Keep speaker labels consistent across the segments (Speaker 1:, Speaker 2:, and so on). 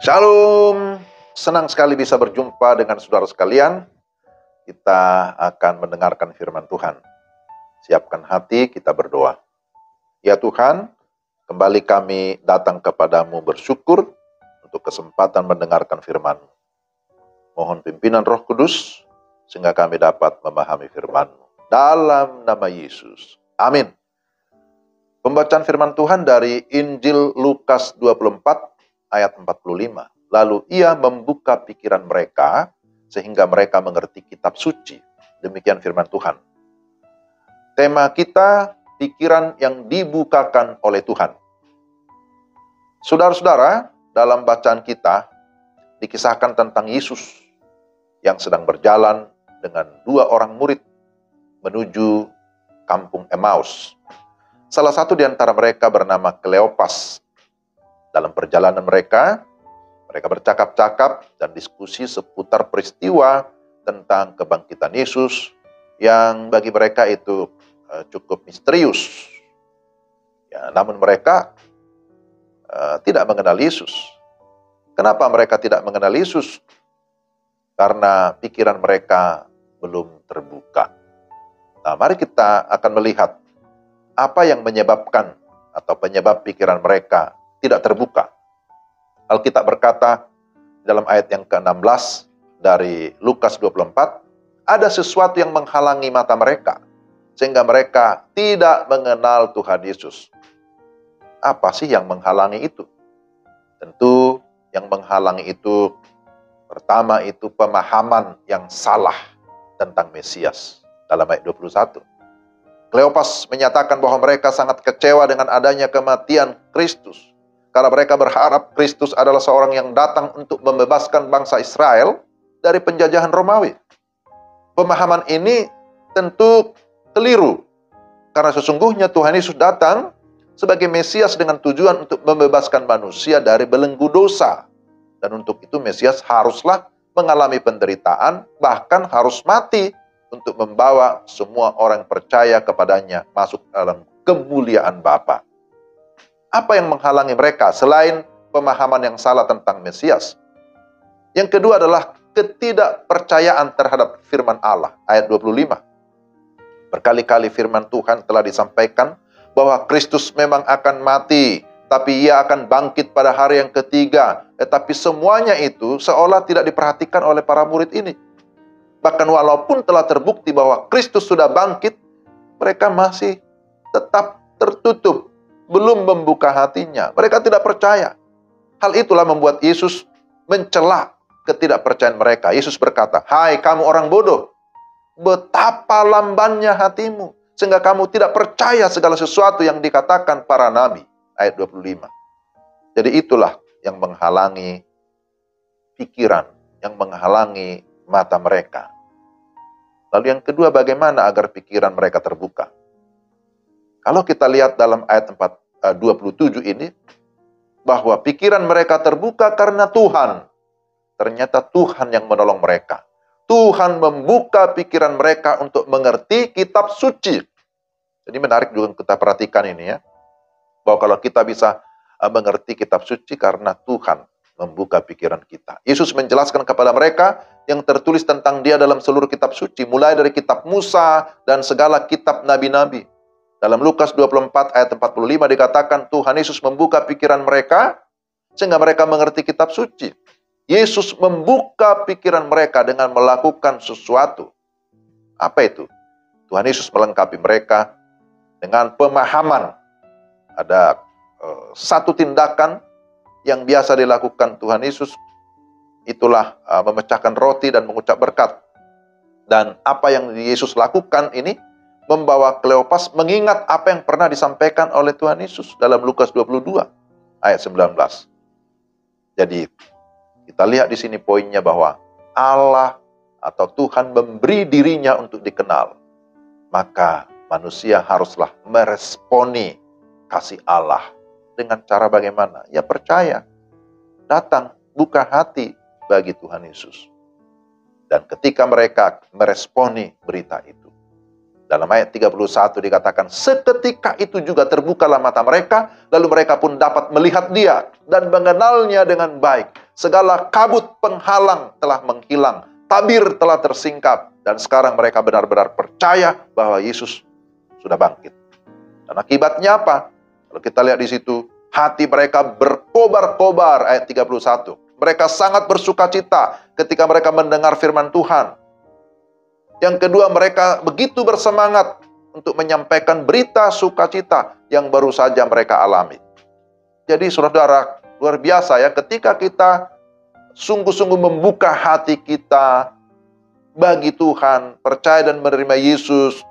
Speaker 1: Shalom, senang sekali bisa berjumpa dengan saudara sekalian. Kita akan mendengarkan firman Tuhan. Siapkan hati, kita berdoa. Ya Tuhan, kembali kami datang kepadamu bersyukur untuk kesempatan mendengarkan firman-Mu. Mohon pimpinan Roh Kudus, sehingga kami dapat memahami firman-Mu. Dalam nama Yesus. Amin. Pembacaan firman Tuhan dari Injil Lukas 24, ayat 45. Lalu ia membuka pikiran mereka sehingga mereka mengerti kitab suci. Demikian firman Tuhan. Tema kita, pikiran yang dibukakan oleh Tuhan. Saudara-saudara, dalam bacaan kita dikisahkan tentang Yesus yang sedang berjalan dengan dua orang murid menuju kampung Emmaus. Salah satu di antara mereka bernama Kleopas. Dalam perjalanan mereka bercakap-cakap dan diskusi seputar peristiwa tentang kebangkitan Yesus yang bagi mereka itu cukup misterius. Ya, namun mereka tidak mengenal Yesus. Kenapa mereka tidak mengenal Yesus? Karena pikiran mereka belum terbuka. Nah, mari kita akan melihat apa yang menyebabkan atau penyebab pikiran mereka tidak terbuka. Alkitab berkata dalam ayat yang ke-16 dari Lukas 24, ada sesuatu yang menghalangi mata mereka, sehingga mereka tidak mengenal Tuhan Yesus. Apa sih yang menghalangi itu? Tentu yang menghalangi itu, pertama itu pemahaman yang salah tentang Mesias. Dalam ayat 21. Kleopas menyatakan bahwa mereka sangat kecewa dengan adanya kematian Kristus. Karena mereka berharap Kristus adalah seorang yang datang untuk membebaskan bangsa Israel dari penjajahan Romawi. Pemahaman ini tentu keliru. Karena sesungguhnya Tuhan Yesus datang sebagai Mesias dengan tujuan untuk membebaskan manusia dari belenggu dosa. Dan untuk itu Mesias haruslah mengalami penderitaan, bahkan harus mati untuk membawa semua orang percaya kepadanya masuk dalam kemuliaan Bapa. Apa yang menghalangi mereka selain pemahaman yang salah tentang Mesias? Yang kedua adalah ketidakpercayaan terhadap firman Allah. Ayat 25. Berkali-kali firman Tuhan telah disampaikan bahwa Kristus memang akan mati, tapi ia akan bangkit pada hari yang ketiga. Tetapi semuanya itu seolah tidak diperhatikan oleh para murid ini. Bahkan walaupun telah terbukti bahwa Kristus sudah bangkit, mereka masih tetap tertutup. Belum membuka hatinya. Mereka tidak percaya. Hal itulah membuat Yesus mencela ketidakpercayaan mereka. Yesus berkata, "Hai kamu orang bodoh, betapa lambannya hatimu, sehingga kamu tidak percaya segala sesuatu yang dikatakan para nabi." Ayat 25. Jadi itulah yang menghalangi pikiran, yang menghalangi mata mereka. Lalu yang kedua, bagaimana agar pikiran mereka terbuka? Kalau kita lihat dalam ayat 27 ini, bahwa pikiran mereka terbuka karena Tuhan. Ternyata Tuhan yang menolong mereka. Tuhan membuka pikiran mereka untuk mengerti kitab suci. Jadi menarik juga kita perhatikan ini ya. Bahwa kalau kita bisa mengerti kitab suci karena Tuhan membuka pikiran kita. Yesus menjelaskan kepada mereka yang tertulis tentang dia dalam seluruh kitab suci. Mulai dari kitab Musa dan segala kitab nabi-nabi. Dalam Lukas 24 ayat 45 dikatakan Tuhan Yesus membuka pikiran mereka sehingga mereka mengerti kitab suci. Yesus membuka pikiran mereka dengan melakukan sesuatu. Apa itu? Tuhan Yesus melengkapi mereka dengan pemahaman. Ada satu tindakan yang biasa dilakukan Tuhan Yesus, itulah memecahkan roti dan mengucap berkat. Dan apa yang Yesus lakukan ini membawa Kleopas mengingat apa yang pernah disampaikan oleh Tuhan Yesus dalam Lukas 22 ayat 19. Jadi kita lihat di sini poinnya bahwa Allah atau Tuhan memberi dirinya untuk dikenal. Maka manusia haruslah meresponi kasih Allah dengan cara bagaimana? Ya percaya, datang, buka hati bagi Tuhan Yesus. Dan ketika mereka meresponi berita itu, dalam ayat 31 dikatakan, seketika itu juga terbukalah mata mereka, lalu mereka pun dapat melihat dia dan mengenalnya dengan baik. Segala kabut penghalang telah menghilang. Tabir telah tersingkap. Dan sekarang mereka benar-benar percaya bahwa Yesus sudah bangkit. Dan akibatnya apa? Kalau kita lihat di situ, hati mereka berkobar-kobar, ayat 31. Mereka sangat bersuka cita ketika mereka mendengar firman Tuhan. Yang kedua, mereka begitu bersemangat untuk menyampaikan berita sukacita yang baru saja mereka alami. Jadi saudara, luar biasa ya, ketika kita sungguh-sungguh membuka hati kita bagi Tuhan, percaya dan menerima Yesus,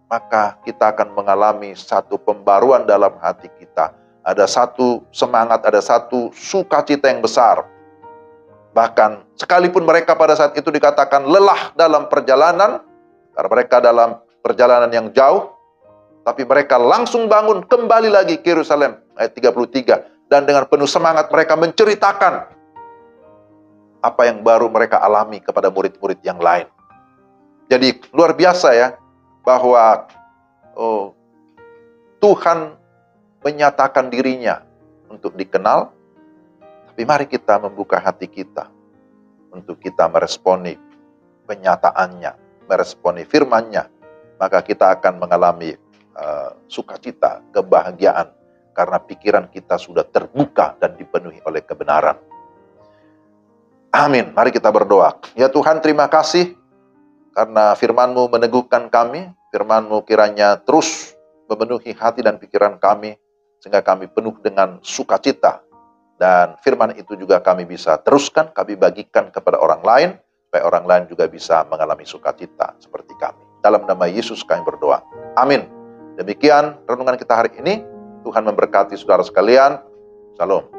Speaker 1: maka kita akan mengalami satu pembaruan dalam hati kita. Ada satu semangat, ada satu sukacita yang besar. Bahkan sekalipun mereka pada saat itu dikatakan lelah dalam perjalanan, karena mereka dalam perjalanan yang jauh, tapi mereka langsung bangun kembali lagi ke Yerusalem, ayat 33. Dan dengan penuh semangat mereka menceritakan apa yang baru mereka alami kepada murid-murid yang lain. Jadi luar biasa ya, bahwa Tuhan menyatakan dirinya untuk dikenal, tapi mari kita membuka hati kita untuk kita meresponi penyataannya, meresponi firman-Nya, maka kita akan mengalami sukacita, kebahagiaan, karena pikiran kita sudah terbuka dan dipenuhi oleh kebenaran. Amin. Mari kita berdoa. Ya Tuhan, terima kasih karena firman-Mu meneguhkan kami, firman-Mu kiranya terus memenuhi hati dan pikiran kami, sehingga kami penuh dengan sukacita. Dan firman itu juga kami bisa teruskan, kami bagikan kepada orang lain, supaya orang lain juga bisa mengalami sukacita seperti kami. Dalam nama Yesus kami berdoa. Amin. Demikian renungan kita hari ini. Tuhan memberkati saudara sekalian. Shalom.